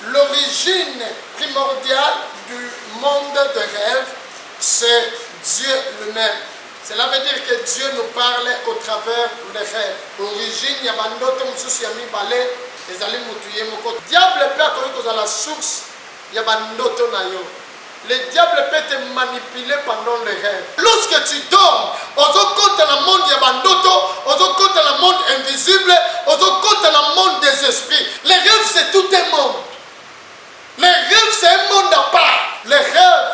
L'origine primordiale du monde de rêve, c'est Dieu lui-même. Cela veut dire que Dieu nous parle au travers des rêves. L'origine, il y a bandoto mususu ya mibale, ezali mutu ye moko. Diable peut akoki la source, il y a bandoto na yo. Le diable peut te manipuler pendant les rêves. Lorsque tu dors, dans le monde il y a bandoto, dans le monde invisible, dans le monde des esprits. Les rêves c'est tout un monde. Les rêves c'est un monde à part. Les rêves,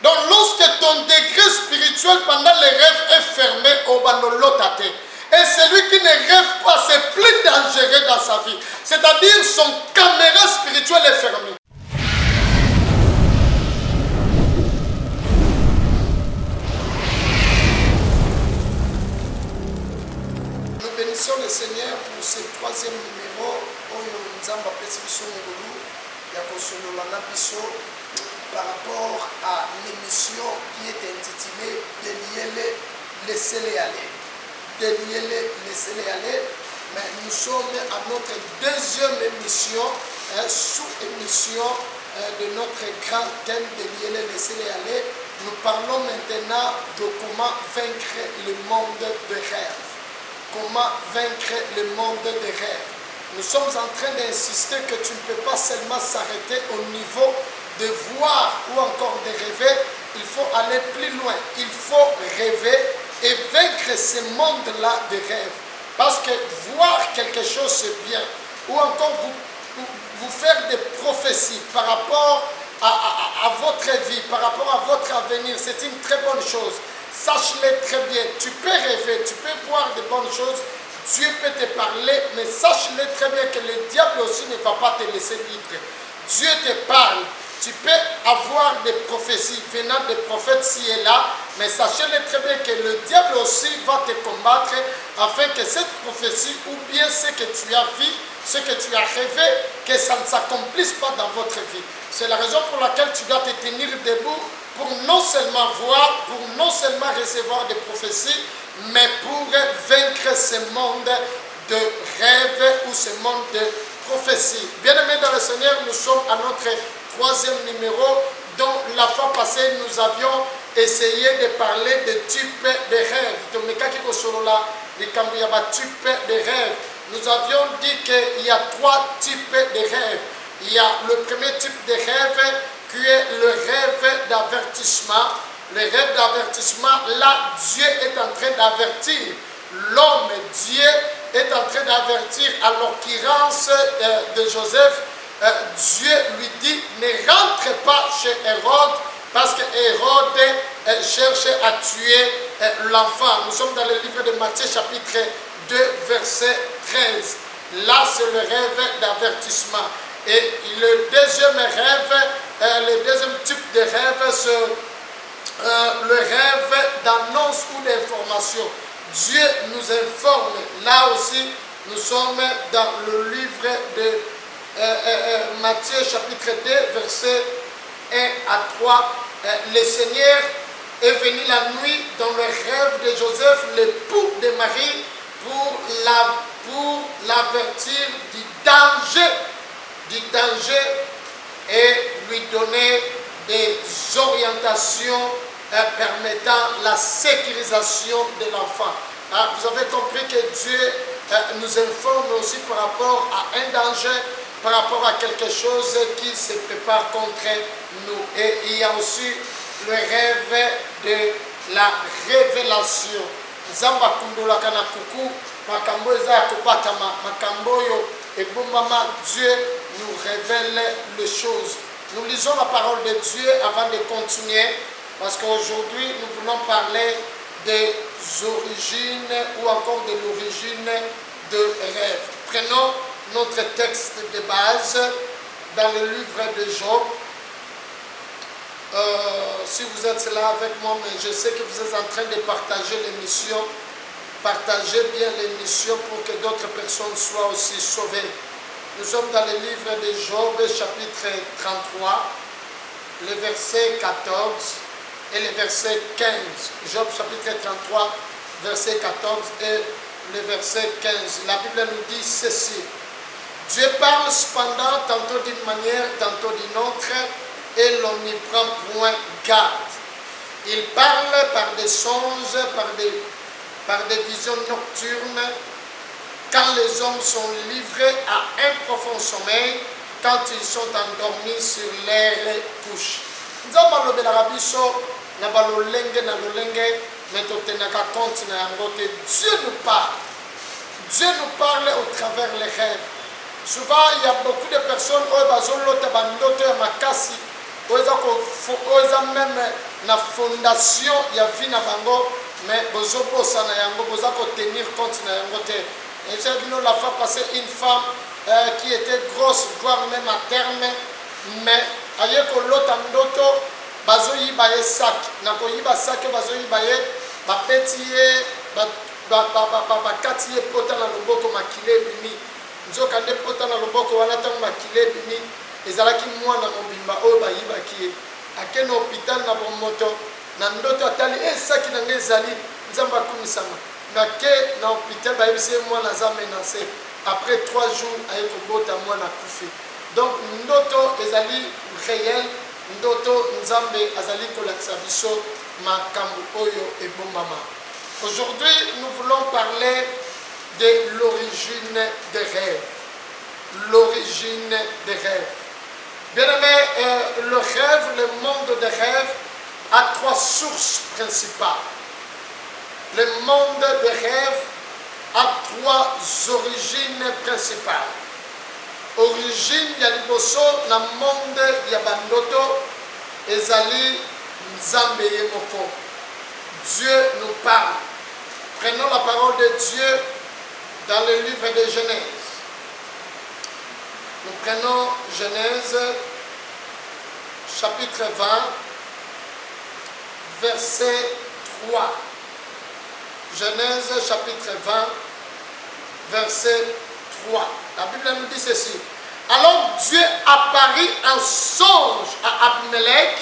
donc lorsque ton degré spirituel pendant les rêves est fermé au banolotate, et celui qui ne rêve pas, c'est plus dangereux dans sa vie. C'est-à-dire son caméra spirituelle est fermée. Nous bénissons le Seigneur pour ce troisième numéro. Par rapport à l'émission qui est intitulée Déliez-les, laissez-les aller. Déliez-les, laissez-les aller. Mais nous sommes à notre deuxième émission, sous-émission de notre grand thème Déliez-les, laissez-les aller. Nous parlons maintenant de comment vaincre le monde de rêve. Comment vaincre le monde de rêve. Nous sommes en train d'insister que tu ne peux pas seulement s'arrêter au niveau de voir ou encore de rêver. Il faut aller plus loin. Il faut rêver et vaincre ce monde-là de rêve. Parce que voir quelque chose c'est bien. Ou encore vous faire des prophéties par rapport à votre vie, par rapport à votre avenir, c'est une très bonne chose. Sache-le très bien. Tu peux rêver, tu peux voir de bonnes choses. Dieu peut te parler, mais sache-le très bien que le diable aussi ne va pas te laisser libre. Dieu te parle. Tu peux avoir des prophéties venant des prophètes ci et là, mais sachez-le très bien que le diable aussi va te combattre afin que cette prophétie ou bien ce que tu as vu, ce que tu as rêvé, que ça ne s'accomplisse pas dans votre vie. C'est la raison pour laquelle tu dois te tenir debout pour non seulement voir, pour non seulement recevoir des prophéties, mais pour vaincre ce monde de rêve ou ce monde de prophétie. Bien-aimés dans le Seigneur, nous sommes à notre troisième numéro dont la fois passée nous avions essayé de parler de types de rêves. Nous avions dit qu'il y a trois types de rêves. Il y a le premier type de rêve qui est le rêve d'avertissement. Le rêve d'avertissement, là, Dieu est en train d'avertir. L'homme, Dieu est en train d'avertir à l'occurrence de Joseph. Dieu lui dit, ne rentre pas chez Hérode, parce que Hérode cherche à tuer l'enfant. Nous sommes dans le livre de Matthieu chapitre 2, verset 13. Là, c'est le rêve d'avertissement. Et le deuxième rêve, le deuxième type de rêve, c'est le rêve d'annonce ou d'information. Dieu nous informe. Là aussi, nous sommes dans le livre de Matthieu chapitre 2, versets 1 à 3. Le Seigneur est venu la nuit dans le rêve de Joseph, l'époux de Marie, pour l'avertir du danger et lui donner des orientations permettant la sécurisation de l'enfant. Vous avez compris que Dieu nous informe aussi par rapport à un danger, par rapport à quelque chose qui se prépare contre nous. Et il y a aussi le rêve de la révélation. Zamba kundola kana kuku, makambo eza kopatama, makambo yo ebombama. Dieu nous révèle les choses. Nous lisons la parole de Dieu avant de continuer, parce qu'aujourd'hui nous voulons parler des origines ou encore de l'origine de rêve. Prenons notre texte de base dans le livre de Job. Si vous êtes là avec moi, mais je sais que vous êtes en train de partager l'émission, partagez bien l'émission pour que d'autres personnes soient aussi sauvées. Nous sommes dans le livre de Job, chapitre 33, le verset 14 et le verset 15. Job, chapitre 33, verset 14 et le verset 15. La Bible nous dit ceci. Dieu parle cependant tantôt d'une manière, tantôt d'une autre, et l'on n'y prend point garde. Il parle par des songes, par des visions nocturnes, quand les hommes sont livrés à un profond sommeil, quand ils sont endormis sur leur couche. Nzamba lobelaka biso na balolenge na lolenge, mais totenaka compte na yango que Dieu nous parle. Dieu nous parle au travers les rêves. Souvent, il y a beaucoup de personnes qui ont makasi, même la fondation, il y a vie na bango, mais bozo bossa na yango, bozo tenir compte na yango te. Et j'ai vu la fois passer une femme qui était grosse, voire même à terme, mais ayeko lota ndoto bazo yibaye sac, na ko yiba sac bazo yibaye ba petiye ba katiye pota na loboko makile bimi. Nzoka nde pota na loboko wana tango makile bimi ezalaki mwana mobimba oyo bayibaki ye ake na hôpital na bomoto na ndoto atali esaki na ngai ezali nzambe akumisama nake na hôpital bayebisi ye mwana aza menacé après 3 jours aye kobota mwana akufi. Donc ndoto ezali réel, ndoto nzambe azali kolakisa biso makambo oyo ebombama. Aujourd'hui nous voulons parler de l'origine des rêves. L'origine des rêves. Bien aimé, le rêve, le monde des rêves a 3 sources principales. Le monde des rêves a 3 origines principales. Origine ya liboso na monde ya bandoto ezali nzambe ye moko. Dieu nous parle. Prenons la parole de Dieu dans le livre de Genèse. Nous prenons Genèse, chapitre 20, verset 3. Genèse, chapitre 20, verset 3. La Bible nous dit ceci. Alors Dieu apparut en songe à Abimelech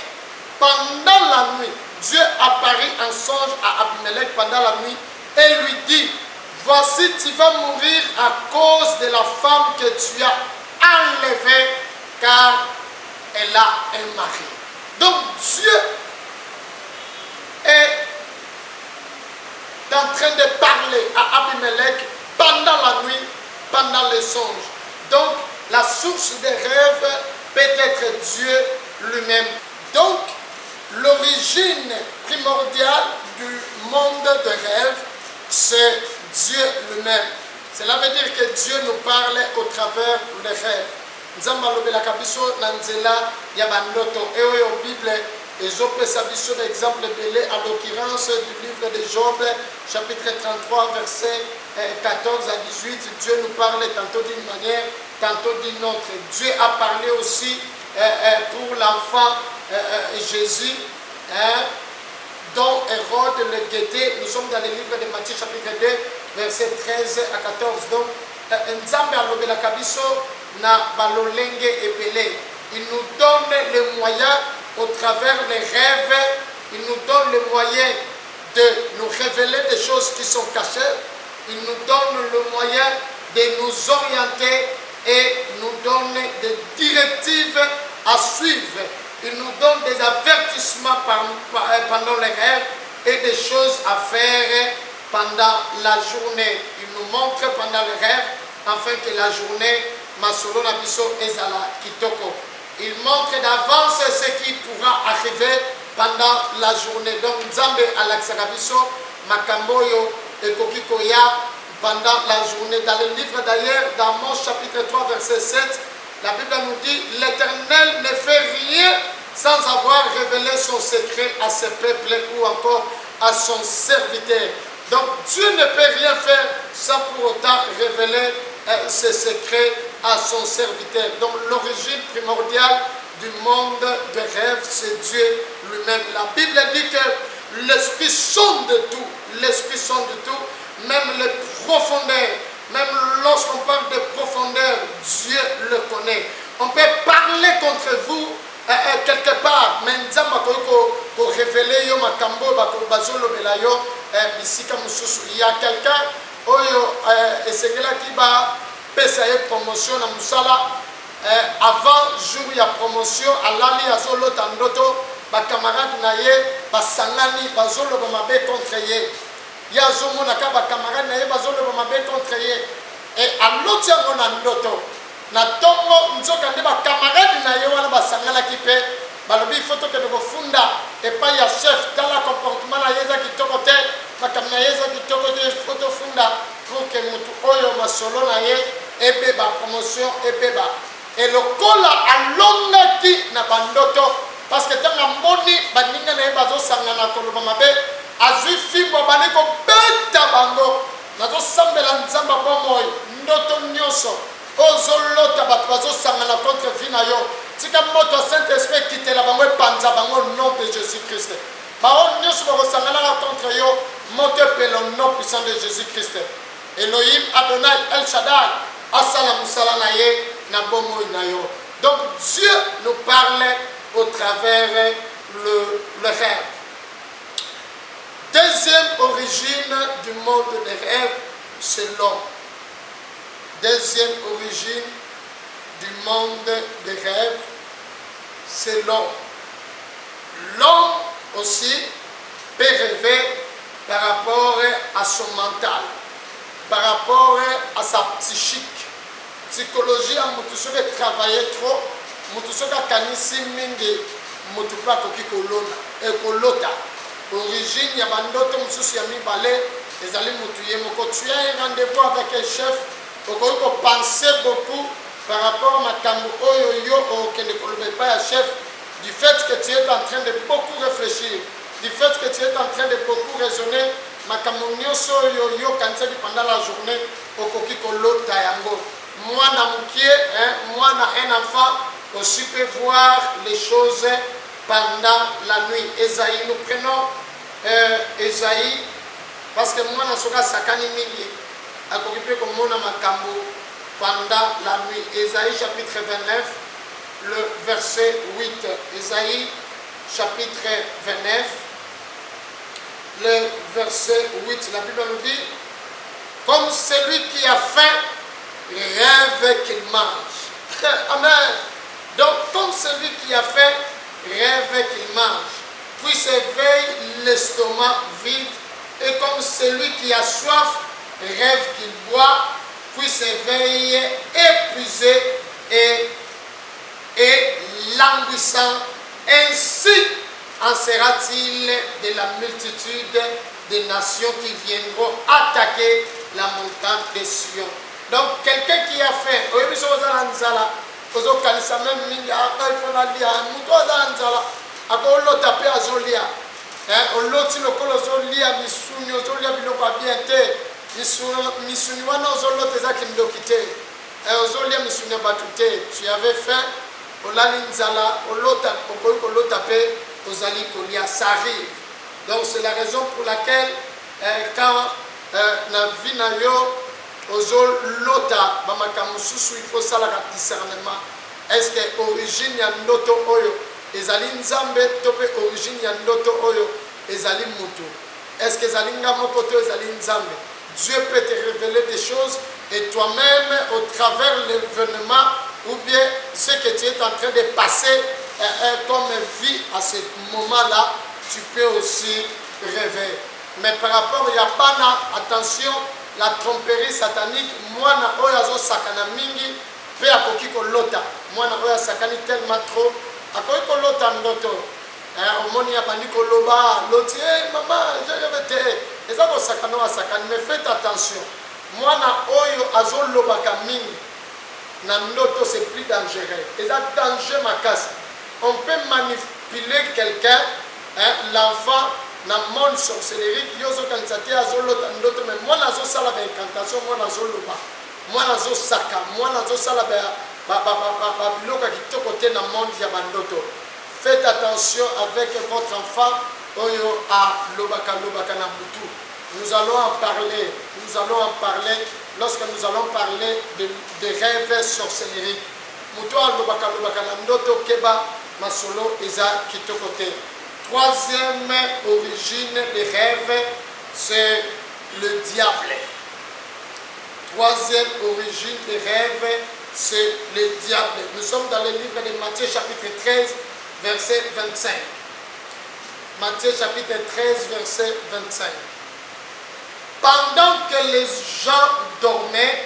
pendant la nuit. Dieu apparut en songe à Abimelech pendant la nuit et lui dit, voici, tu vas mourir à cause de la femme que tu as enlevée, car elle a un mari. Donc Dieu est en train de parler à Abimelech pendant la nuit, pendant les songes. Donc la source des rêves peut être Dieu lui-même. Donc l'origine primordiale du monde des rêves, c'est Dieu lui-même. Cela veut dire que Dieu nous parle au travers des rêves. Nzamba lobelaka biso na nzela ya bandoto. Et oyo Bible ezopesa biso d'exemple belé à l'occurrence du livre de Job, chapitre 33, verset 14 à 18. Dieu nous parle tantôt d'une manière, tantôt d'une autre. Dieu a parlé aussi pour l'enfant Jésus, dont Hérode le guettait. Nous sommes dans le livre de Matthieu chapitre 2, verset 13 à 14. Donc, Nzambe alobelaka biso na balolenge ebele. Il nous donne les moyens au travers des rêves. Il nous donne les moyens de nous révéler des choses qui sont cachées. Il nous donne le moyen de nous orienter et nous donne des directives à suivre. Il nous donne des avertissements pendant les rêves et des choses à faire pendant la journée. Il nous montre pendant les rêves afin que la journée, masolo na biso ezala kitoko. Il montre d'avance ce qui pourra arriver pendant la journée. Donc Nzambe alaksaka biso makambo yo ekoki koya pendant la journée. Dans le livre d'ailleurs, dans Amos chapitre 3 verset 7, la Bible nous dit, l'Éternel ne fait rien sans avoir révélé son secret à ses peuples ou encore à son serviteur. Donc Dieu ne peut rien faire sans pour autant révéler ses secrets à son serviteur. Donc l'origine primordiale du monde de rêve, c'est Dieu lui-même. La Bible dit que l'Esprit sonde tout, l'Esprit sonde tout, même les profondeurs. Même lorsqu'on parle de profondeur, Dieu le connaît. On peut parler contre vous quelque part, mais Nzamba ko révéler yo makambo bazolo belayo bisika mususu. Il y a quelqu'un oyo esengelaki bapesa ye promotion na mosala avant jour ya promotion alali azolota ndoto bakamarade na ye basangani bazoloba mabe contre ye ye azomonaka bakamarade na ye bazoloba mabe contre ye aloti yango na ndoto na ntongo nzoka nde bakamarade na ye wana basanganaki mpe balobi ifo tokende kofunda epai ya chef tala comportement na ye eza kitoko te makambo na ye eza kitoko te ifo tofunda pour ke motu oyo masolo na ye ebeba promotion ebeba elokola alongaki na bandoto parce que ntango amoni baninga na ye bazosangana koloba mabe azwi fimbo bandi kobeta bango nazosambela nzambe bomoi ndoto nyonso ozolota bato bazosangana contre vie na yo tika moto saint esprit kitela bango epanza bango nom de Jésus Christ bao nyonso bakosanganaka contre yo moto epela nom puissant de Jésus Christ Elohim Adonai El Shaddai asala mosala na ye na bomoi na yo. Donc Dieu nous parle au travers le rêve. Deuxième origine du monde des rêves, c'est l'homme. Deuxième origine du monde des rêves, c'est l'homme. L'homme aussi peut rêver par rapport à son mental, par rapport à sa psychique. Psychologie, mutu soki travailler trop, mutu soki akanisi mingi, mutu pe akoki kolota. Origine ya bandoto mosusu ya mibale ezali mutu ye moko. Tu as un rendez-vous avec un chef, okoki kopenser beaucoup par rapport à makambo oyo yo okende koloba epai ya chef, du fait que tu es en train de beaucoup réfléchir, du fait que tu es en train de beaucoup raisonner, makambo nyonso oyo yo kanisaki pendant la journée okoki kolota yango. Mwana mukie, mwana un enfant aussi peut voir les choses pendant la nuit. Esaïe, nous prenons Esaïe parce que mwana soka sakani mingi akokipe komona makambo pendant la nuit. Esaïe chapitre 29, le verset 8. Esaïe chapitre 29, le verset 8. La Bible nous dit, comme celui qui a faim rêve qu'il mange. Amen. Donc, comme celui qui a faim rêve qu'il mange, puis s'éveille l'estomac vide, et comme celui qui a soif rêve qu'il boit, puis s'éveille épuisé et languissant. Ainsi en sera-t-il de la multitude des nations qui viendront attaquer la montagne de Sion. Donc, quelqu'un qui a faim, il faut même mingi, oloti lokolo ozolia misuni ozolia biloko ya bien te misuni wana ozolota eza kindoki te ozolia misuni ya bato te. Tu avais faim olali nzala olota okoki kolota mpe ozali kolia, ça arrive. Donc c'est la raison pour laquelle quand na vie na yo ozolota bamakambo mosusu il faut salaka discernement. Est-ce que origine ya ndoto oyo ezali nzambe to pe origine ya ndoto oyo ezali mutu? Est-ce que ezali nga moko to ezali nzambe? Dieu peut te révéler des choses et toi-même au travers l'événement ou bien ce que tu es en train de passer comme vie à ce moment-là, tu peux aussi rêver. Mais par rapport à Bana, attention, la tromperie satanique, mwana oyo azo sakana mingi pe akoki kolota. Mwana oyo sakani tellement trop akoki kolota ndoto. Omoni ya bandi koloba loti maman je rêve te. Eza ko sakana wa sakani, mais faites attention. Mwana oyo azo lobaka mingi na ndoto c'est plus dangereux. Eza danger makasi. On peut manipuler quelqu'un, l'enfant na monde sorcellerie yozo kansate azolota ndoto, mais moi nazo sala ba incantation, moi nazo loba, moi nazo saka, moi nazo sala ba biloko kitoko te na monde ya bandoto. Faites attention avec votre enfant oyo a lobaka na butu. Nous allons en parler lorsque nous allons parler de rêves sorcellerie. Muto a lobaka na ndoto keba masolo eza kitoko te. Troisième origine des rêves, c'est le diable. troisième origine des rêves, c'est le diable. Nous sommes dans le livre de Matthieu chapitre 13, verset 25. Matthieu chapitre 13, verset 25. Pendant que les gens dormaient,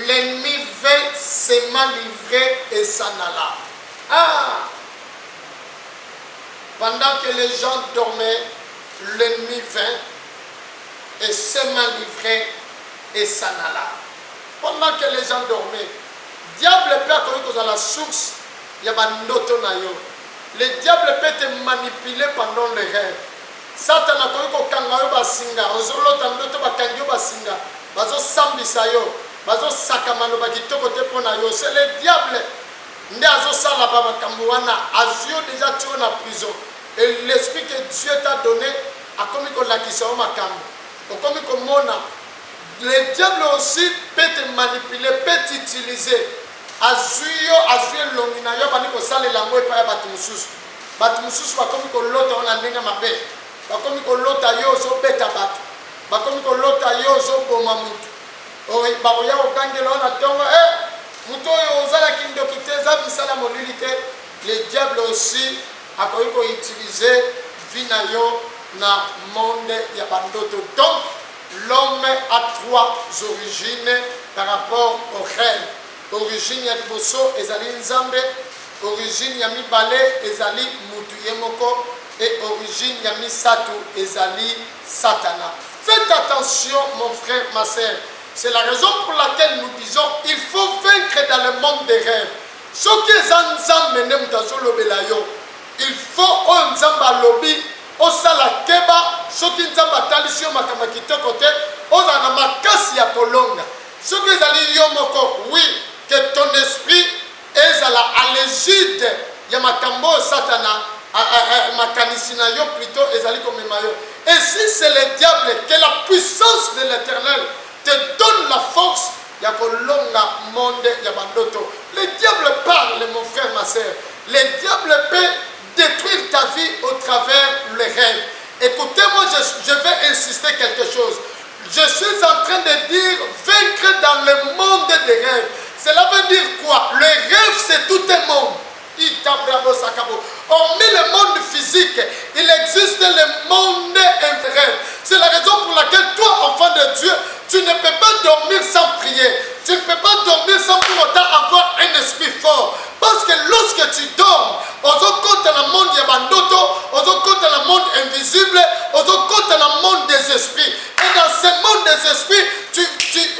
l'ennemi vint se livrer et s'en alla. Ah! Pendant que les gens dormaient, l'ennemi vint et se livrer et s'en alla. Pendant que les gens dormaient, diable peut être à la source, il y a un noto na yo. Le diable peut te manipuler pendant les rêves. Satan a connu qu'au kangayo basinga, aux autres noto bakangyo basinga, bazo sambisa yo, bazo sakamano bakitoko te pona yo. C'est le diable. Nde azo sala baba kambuana, azio déjà tué en prison. Et l'esprit que Dieu t'a donné a commis qu'on l'a quitté au makambo. Au commis qu'on mona. Le diable aussi peut te manipuler, peut t'utiliser. Azuyo longina yo bani ko sale la moe pa ya batu mususu. Batu mususu ba commis qu'on lota on a ndenga mabe. Ba commis qu'on lota yo zo beta batu. Ba commis qu'on lota yo zo boma mutu. O ba ko ya okangela on a tonga muto yo ozala kindo kiteza bisala molilite. Le diable aussi a pu utiliser vinayo na monde ya bandoto. Donc l'homme a trois origines par rapport au rêve. Origine ya liboso ezali nzambe, origine ya mibale ezali mutu yemoko et origine ya misato ezali satana. Faites attention mon frère, ma sœur. C'est la raison pour laquelle nous disons il faut vaincre dans le monde des rêves. Ce qui est nzambe nem tazolobela yo. Il faut un nzamba lobby, osala keba, soki nzamba talisio makama kitoko te, ozana makasi ya kolonga. Soki ezali yo moko, oui, que ton esprit ezala à l'égide ya makambo satana, makanisi na yo plutôt ezali komema yo. Et si c'est le diable, que la puissance de l'Éternel te donne la force ya kolonga monde ya bandoto. Le diable parle, mon frère, ma sœur. Le diable peut détruire ta vie au travers les rêves. Écoutez-moi, je vais insister quelque chose. Je suis en train de dire vaincre dans le monde des rêves. Cela veut dire quoi? Le rêve, c'est tout un monde. Hormis le monde physique, il existe le monde intérieur. C'est la raison pour laquelle toi, enfant de Dieu, tu ne peux pas dormir sans prier. Tu ne peux pas dormir sans pour autant avoir un esprit fort. Parce que lorsque tu dors, on compte le monde yabandoto, on compte le monde invisible, on compte le monde des esprits. Et dans ce monde des esprits,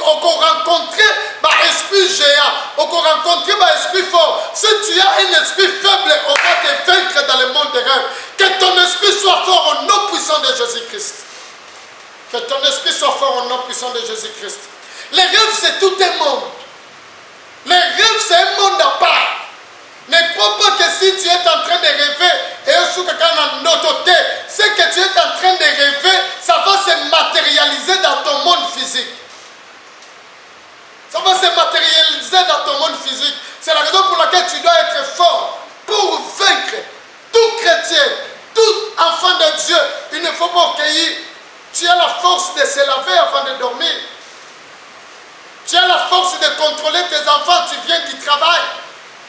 on peut rencontrer un esprit géant, on peut rencontrer un esprit fort. Si tu as un esprit faible, on va te vaincre dans le monde des rêves. Que ton esprit soit fort au nom puissant de Jésus-Christ. Que ton esprit soit fort au nom puissant de Jésus-Christ. Les rêves, c'est tout un monde. Les rêves, c'est un monde à part. Ne crois pas que si tu es en train de rêver, et ce que tu es en train de rêver, ça va se matérialiser dans ton monde physique. Ça va se matérialiser dans ton monde physique. C'est la raison pour laquelle tu dois être fort pour vaincre tout chrétien, tout enfant de Dieu. Il ne faut pas qu'il tu as la force de se laver avant de dormir. Tu as la force de contrôler tes enfants. Tu viens du travail.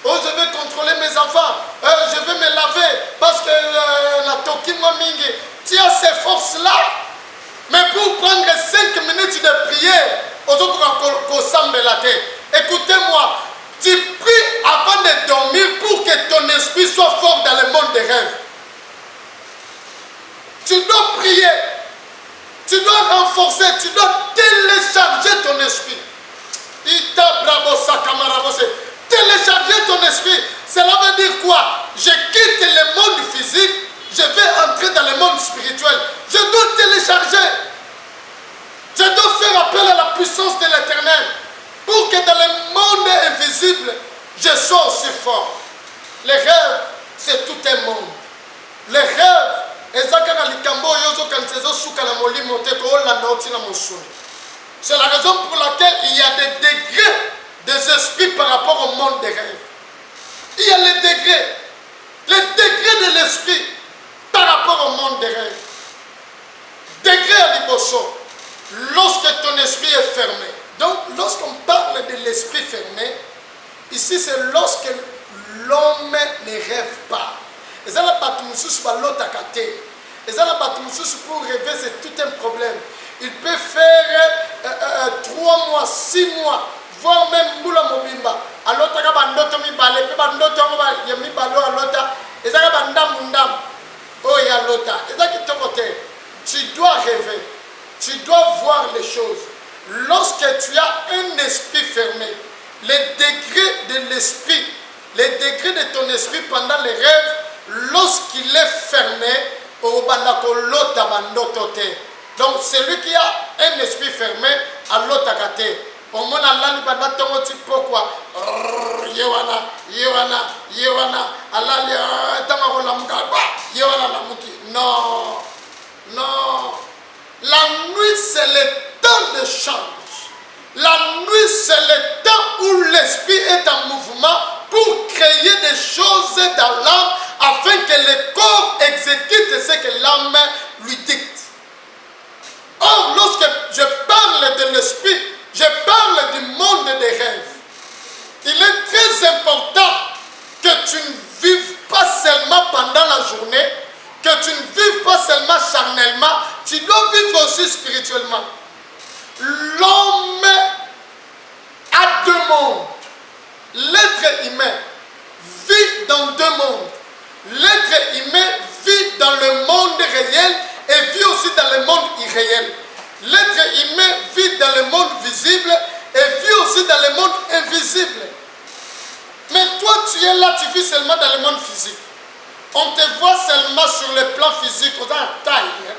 Oh, je vais contrôler mes enfants. Je vais me laver parce que la tokimo mingi. Tu as ces forces-là. Mais pour prendre 5 minutes de prière, écoutez-moi. Tu pries avant de dormir pour que ton esprit soit fort dans le monde des rêves. Tu dois prier. Tu dois renforcer, tu dois télécharger ton esprit. Télécharger ton esprit, cela veut dire quoi? Je quitte le monde physique, je vais entrer dans le monde spirituel. Je dois télécharger. Je dois faire appel à la puissance de l'Éternel pour que dans le monde invisible, je sois aussi fort. Les rêves, c'est tout un monde. Les rêves, c'est la raison pour laquelle il y a des degrés des esprits par rapport au monde des rêves. Il y a les degrés de l'esprit par rapport au monde des rêves. Degré à l'Iboso, lorsque ton esprit est fermé, Donc, lorsqu'on parle de l'esprit fermé, ici c'est lorsque l'homme ne rêve pas. Et ça, la batumusus va l'otakate. Et ça, la batumusus pour rêver, c'est tout un problème. Il peut faire 3 mois, 6 mois, voire même Moula Mobimba. Alors, tu as bandoto mi balé, puis bandoto mi balo à l'ota. Et ça, bandam mundam. Oh, il y a l'ota. Et ça, qui te côté. Tu dois rêver. Tu dois voir les choses. Lorsque tu as un esprit fermé, les degrés de l'esprit, les degrés de ton esprit pendant les rêves, lorsqu'il est fermé, au bandako l'ota bandotote. Donc, celui qui a un esprit fermé, à l'autre côté. Au moins, Allah n'y va pas te pourquoi. Yewana, Yewana, Yewana, Allah Yewana la muki. Non, non. La nuit, c'est le temps de change. La nuit, c'est le temps où l'esprit est en mouvement pour créer des choses dans l'âme afin que le corps exécute ce que l'âme lui dicte. Or, lorsque je parle de l'esprit, je parle du monde des rêves. Il est très important que tu ne vives pas seulement pendant la journée, que tu ne vives pas seulement charnellement, tu dois vivre aussi spirituellement. L'homme a 2 mondes. L'être humain vit dans 2 mondes. L'être humain vit dans le monde réel et vit aussi dans le monde irréel. L'être humain vit dans le monde visible et vit aussi dans le monde invisible. Mais toi, tu es là, tu vis seulement dans le monde physique. On te voit seulement sur le plan physique, on a une taille.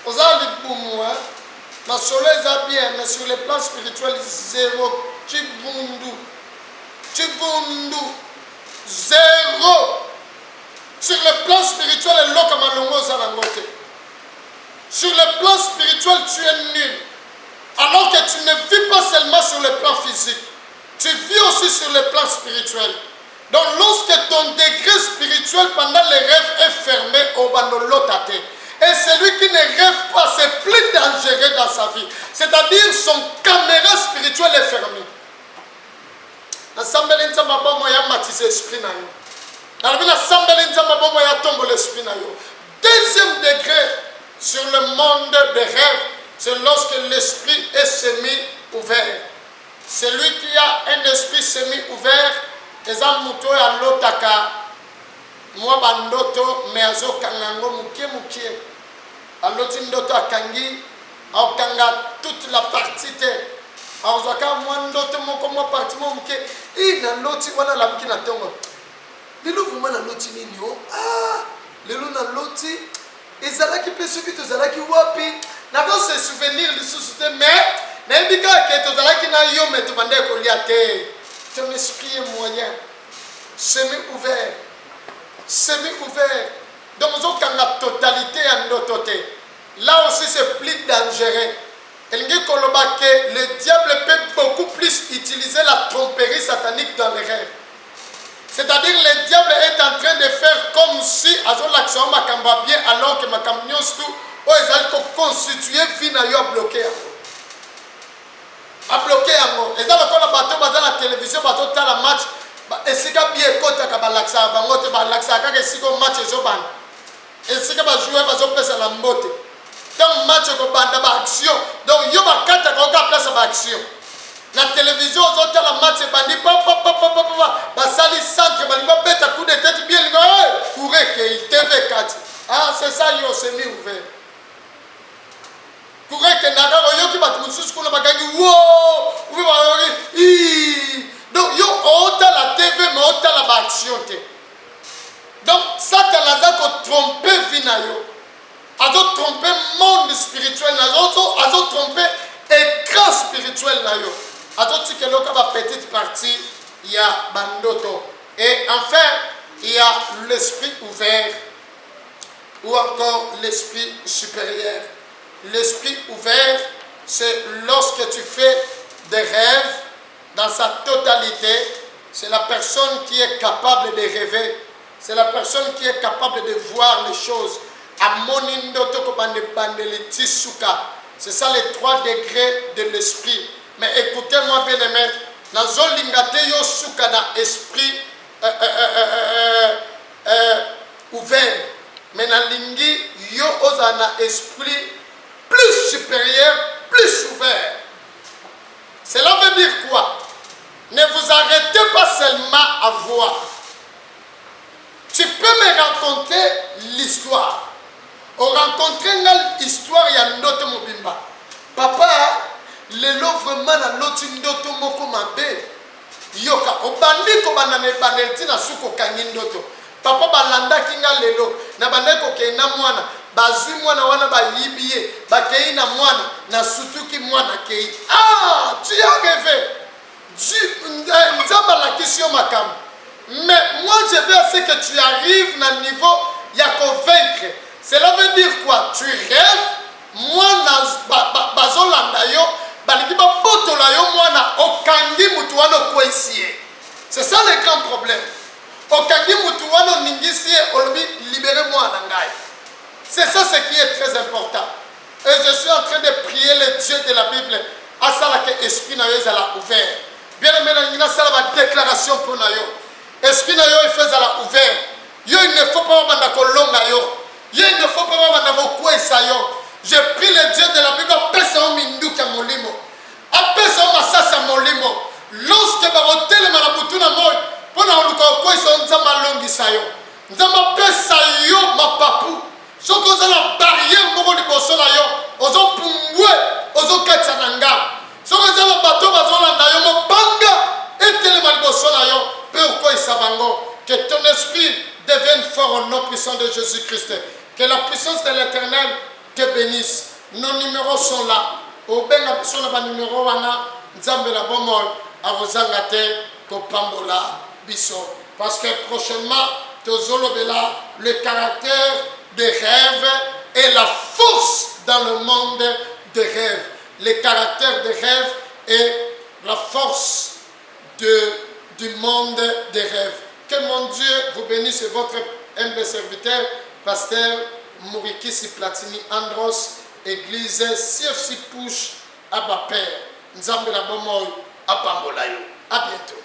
On a les boumous, ma soleil est bien, mais sur le plan spirituel, 0. Chibundu. Chibundu. 0. Sur le plan spirituel, sur le plan spirituel, tu es nul. Alors que tu ne vis pas seulement sur le plan physique, tu vis aussi sur le plan spirituel. Donc lorsque ton degré spirituel pendant les rêves est fermé au banolotate, et celui qui ne rêve pas, c'est plus dangereux dans sa vie. C'est-à-dire son caméra spirituelle est fermée. Deuxième degré sur le monde des rêves, c'est lorsque l'esprit est semi-ouvert. Celui qui a un esprit semi-ouvert, ezamuto ya lotaka mwa bandoto me azokangango mukie mukie. Aloti ndoto akangi, akanga toute la partie te. Azaka mwa ndoto moko mwa partie mo mukie. Ina loti wana la muki na tongo. Lelo vuma na loti nini yo? Ah, lelo na loti ezalaki pe soki tozalaki wapi? Nako se souvenir lisusu te mais naibika ke tozalaki na yo me tobande kolia te. Ton esprit est moyen, semi-ouvert, semi-ouvert. Donc, la totalité en notre. Là aussi, c'est plus dangereux. Le diable peut beaucoup plus utiliser la tromperie satanique dans les rêves. C'est-à-dire, le diable est en train de faire comme si, l'action makamba bien, alors que makambnion tout, ils allaient constituer vie à bloquer. A bloqué yango eza lokola bato baza na télévision bato tala match esika bien ekotaka balakisaka bango te balakisaka kaka esika match ezobanda esika bajoueur bazopesa na mbote ntango match ekobanda baaction donc yo bakataka oka place ya baaction na télévision ozotala match ebandi basali centre balingi babeta coup de tête bien lingo kurekei tv kati ah c'est ça yo semi ouvert que nana oyoki bato mosusu kuna bakangi wo obi bayoki donc yo otala TV mais otala baaction te donc Satan aza kotrompe vi na yo azotrompe monde spirituel na yo azotrompe écran spirituel na yo azotikela oka bapetite partie ya bandoto. Et enfin il y a l'esprit ouvert ou encore l'esprit supérieur. L'esprit ouvert, c'est lorsque tu fais des rêves dans sa totalité. C'est la personne qui est capable de rêver. C'est la personne qui est capable de voir les choses. C'est ça les 3 degrés de l'esprit. Mais écoutez-moi bien aimé, nazolinga te yo suka na esprit ouvert. Mais nalingi yo oza na esprit plus supérieur, plus ouvert. Cela veut dire quoi? Ne vous arrêtez pas seulement à voir. Tu peux me raconter l'histoire. On rencontre l'histoire, il y a Ndoto Mobimba. Papa, lelo vraiment na loti Ndoto moko mabe. Yoka, obandi ko banane banelti na suko kangi Ndoto. Papa balanda kinga lelo, na bandeko ke na mwana, bazui mwana wana ba yibiye, ba kei na mwana, na sutuki mwana kei. Ah, tu as rêvé. Nzamba la question makam. Mais moi je veux à ce que tu arrives à un niveau, il y a convaincre. Cela veut dire quoi? Tu rêves, moi na bazolanda yo, baliki ba botola yo mwana okangi mutu wana kwesiye. C'est ça le grand problème. Okangi mutu wana ningisiye olobi libérez-moi na ngai. C'est ça ce qui est très important. Et je suis en train de prier le Dieu de la Bible à ça que esprit na yo ezala ouvert. Bien aimé na ngina sala ba déclaration pour na yo. Esprit na yo efeza la ouvert. Yo il ne faut pas banda kolonga yo. Yo il ne faut pas banda bokwesa yo. Je prie le Dieu de la Bible apesa o minduka molimo. Apesa o masasa molimo. Lorsque barotele marabutu na moyo pona oluka kwesa nzamba longisa yo. Nzamba pesa yo mapapu. Soko za la barrière moko liboso na yo. Ozo pumbwe, ozo katsa nanga. Soko za la bato bazolanda yo mobanga etele maliboso na yo. Pourquoi Sabango, que ton esprit devienne fort au nom puissant de Jésus-Christ. Que la puissance de l'Éternel te bénisse. Nos numéros sont là. Au benga personne va numéro wana nzambe la bomoy arozanga te kopambola biso. Parce que prochainement tozolobela le caractère des rêves et la force dans le monde des rêves. Le caractère des rêves et la force du monde des rêves. Que mon Dieu vous bénisse, votre humble serviteur, pasteur Mourikisi Platini Andros, église CFC Push, Abba Père, Nzambe la Bomoy, Apamolayo. À bientôt.